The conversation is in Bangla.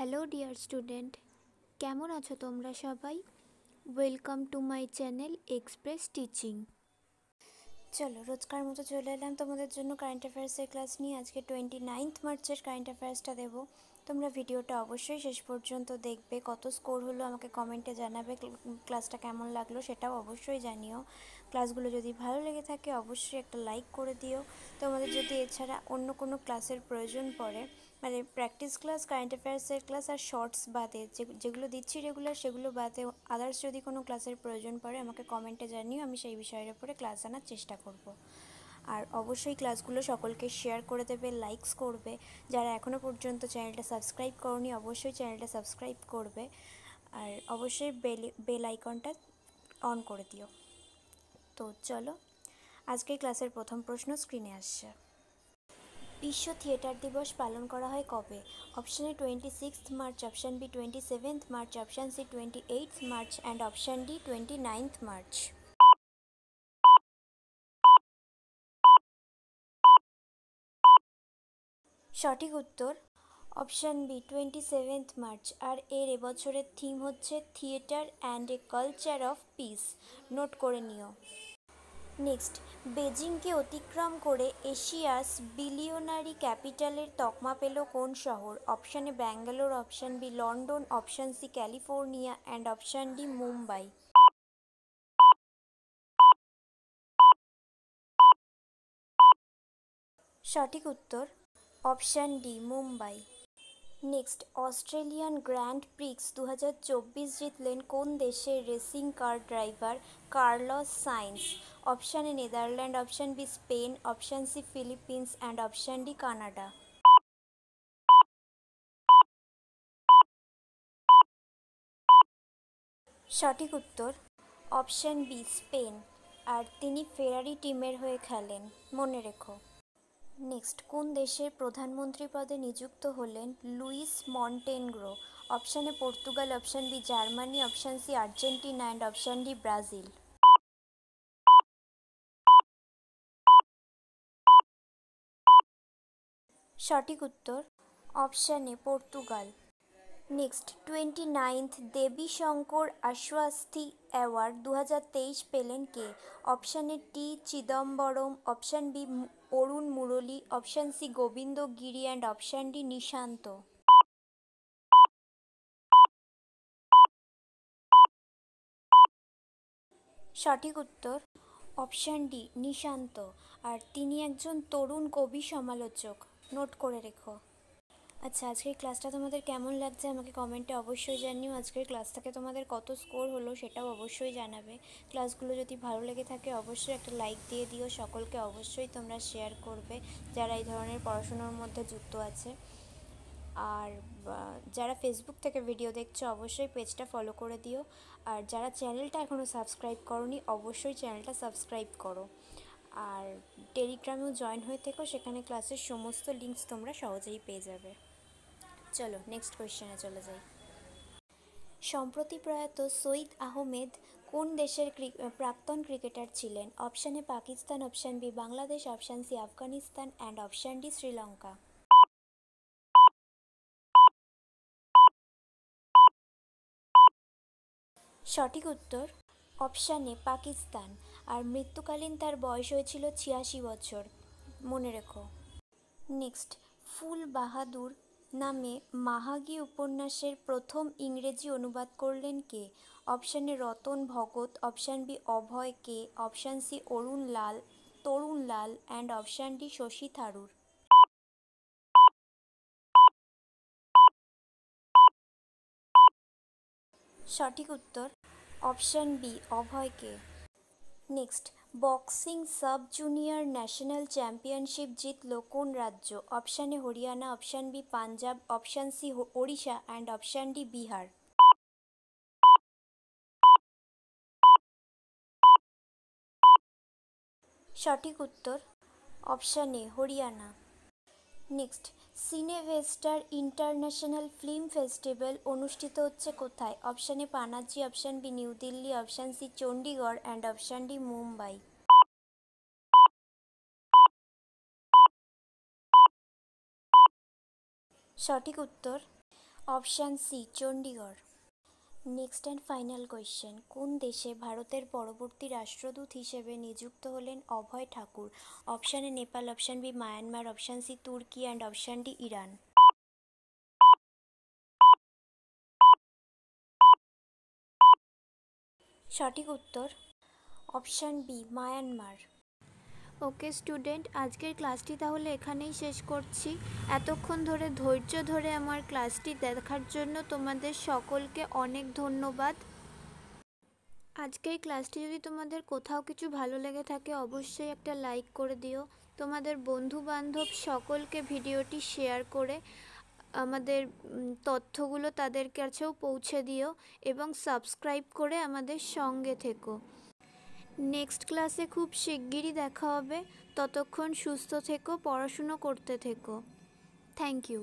হ্যালো ডিয়ার স্টুডেন্ট, কেমন আছো তোমরা সবাই? Welcome to my channel express teaching. চলো, রোজকার মতো চলে এলাম তোমাদের জন্য কারেন্ট অ্যাফেয়ার্সের ক্লাস নিয়ে। আজকে 29 মার্চের কারেন্ট অ্যাফেয়ার্সটা দেবো। তোমরা ভিডিওটা অবশ্যই শেষ পর্যন্ত দেখবে। কত স্কোর হলো আমাকে কমেন্টে জানাবে, ক্লাসটা কেমন লাগলো সেটাও অবশ্যই জানিও। ক্লাসগুলো যদি ভালো লেগে থাকে অবশ্যই একটা লাইক করে দিও। তোমাদের যদি এছাড়া অন্য কোনো ক্লাসের প্রয়োজন পড়ে, মানে প্র্যাকটিস ক্লাস, কারেন্ট অ্যাফেয়ার্সের ক্লাস আর শর্টস বাদে যেগুলো দিচ্ছি রেগুলার, সেগুলো বাদে আদার্স যদি কোনো ক্লাসের প্রয়োজন পড়ে আমাকে কমেন্টে জানিও, আমি সেই বিষয়ের উপরে ক্লাস আনার চেষ্টা করব। আর অবশ্যই ক্লাসগুলো সকলকে শেয়ার করে দেবে, লাইকস করবে। যারা এখনও পর্যন্ত চ্যানেলটা সাবস্ক্রাইব করনি অবশ্যই চ্যানেলটা সাবস্ক্রাইব করবে, আর অবশ্যই বেল আইকনটা অন করে দিও। তো চলো, আজকের ক্লাসের প্রথম প্রশ্ন স্ক্রিনে আসছে। বিশ্ব থিয়েটার দিবস পালন করা হয় কবে? Option A 26 March, option B 27 March, option C 28 March and option D 29 March. সঠিক উত্তর অপশান বি 27 মার্চ। আর এর এবছরের থিম হচ্ছে theatre and a culture of piece. Note করে নিও। নেক্সট, বেজিংকে অতিক্রম করে এশিয়াস বিলিয়নারি ক্যাপিটালের তকমা পেল কোন শহর? Option A Bangalore, option B London, option C California and option D Mumbai. সঠিক উত্তর option D Mumbai. Next, Australian grand prix 2024 জিতলেন কোন দেশের racing car driver Carlos Sainz? Option A Netherland, option B Spain, option C Philippines and option D Canada. সঠিক উত্তর অপশান বি স্পেন। আর তিনি ফেরারি টিমের হয়ে খেলেন, মনে রেখো। নেক্সট, কোন দেশের প্রধানমন্ত্রী পদে নিযুক্ত হলেন Luis Montenegro? Option A Portugal, option B Germany, option C Argentina and option D Brazil. সঠিক উত্তর option A Portugal. Next, 29th Devi Shankar Awasthi award 2023 পেলেন কে? Option A T Chidambaram, option B Arun Murali, option C Govind Giri and option D Nishant. সঠিক উত্তর অপশান ডি নিশান্ত। আর তিনি একজন তরুণ কবি সমালোচক, নোট করে রেখো। আচ্ছা, আজকের ক্লাসটা তোমাদের কেমন লাগছে আমাকে কমেন্টে অবশ্যই জানিও। আজকের ক্লাস থেকে তোমাদের কত স্কোর হলো সেটাও অবশ্যই জানাবে। ক্লাসগুলো যদি ভালো লেগে থাকে অবশ্যই একটা লাইক দিয়ে দিও। সকলকে অবশ্যই তোমরা শেয়ার করবে যারা এই ধরনের পড়াশোনার মধ্যে যুক্ত আছে। আর যারা ফেসবুক থেকে ভিডিও দেখছো অবশ্যই পেজটা ফলো করে দিও। আর যারা চ্যানেলটা এখনও সাবস্ক্রাইব করোনি অবশ্যই চ্যানেলটা সাবস্ক্রাইব করো। আর টেলিগ্রামেও জয়েন হয়ে থেকো, সেখানে ক্লাসের সমস্ত লিঙ্কস তোমরা সহজেই পেয়ে যাবে। চলো নেক্সট কোয়েশ্চেনে চলে যাই। সম্প্রতি প্রয়াত সঈদ আহমেদ কোন দেশের প্রাক্তন ক্রিকেটার ছিলেন? Option A Pakistan, option B Bangladesh, option C Afghanistan and option D Sri Lanka. সঠিক উত্তর অপশান এ পাকিস্তান। আর মৃত্যুকালীন তার বয়স হয়েছিল 86 বছর, মনে রেখো। নেক্সট, ফুল বাহাদুর নামে মাহাগী উপন্যাসের প্রথম ইংরেজি অনুবাদ করলেন কে? Option A Ratan Bhagat, option B Abhay K, option C Tarun Lal and option D Shashi Tharoor. সঠিক উত্তর option B Abhay K. Next, boxing sub junior national championship জিতল কোন রাজ্য? Option A Haryana, option B Punjab, option C Odisha and option D Bihar. সঠিক উত্তর option A Haryana. Next, Cinevesture international film festival অনুষ্ঠিত হচ্ছে কোথায়? Option A Panaji, option B new Delhi, option C Chandigarh and option D Mumbai. সঠিক উত্তর option C Chandigarh. Next and final question, কোন দেশে ভারতের পরবর্তী রাষ্ট্রদূত হিসেবে নিযুক্ত হলেন Abhay Thakur? Option A Nepal, option B Myanmar, option C Turkey and option D Iran. সঠিক উত্তর option B Myanmar. Okay student, আজকের ক্লাসটি তাহলে এখানেই শেষ করছি। এতক্ষণ ধরে ধৈর্য ধরে আমার ক্লাসটি দেখার জন্য তোমাদের সকলকে অনেক ধন্যবাদ। আজকের ক্লাসটি যদি তোমাদের কোথাও কিছু ভালো লেগে থাকে অবশ্যই একটা লাইক করে দিও। তোমাদের বন্ধু বান্ধব সকলকে ভিডিওটি শেয়ার করে আমাদের তথ্যগুলো তাদের কাছেও পৌঁছে দিও এবং সাবস্ক্রাইব করে আমাদের সঙ্গে থেকো। নেক্সট ক্লাসে খুব শিগগিরই দেখা হবে। ততক্ষণ সুস্থ থেকো, পড়াশুনো করতে থেকো। Thank you.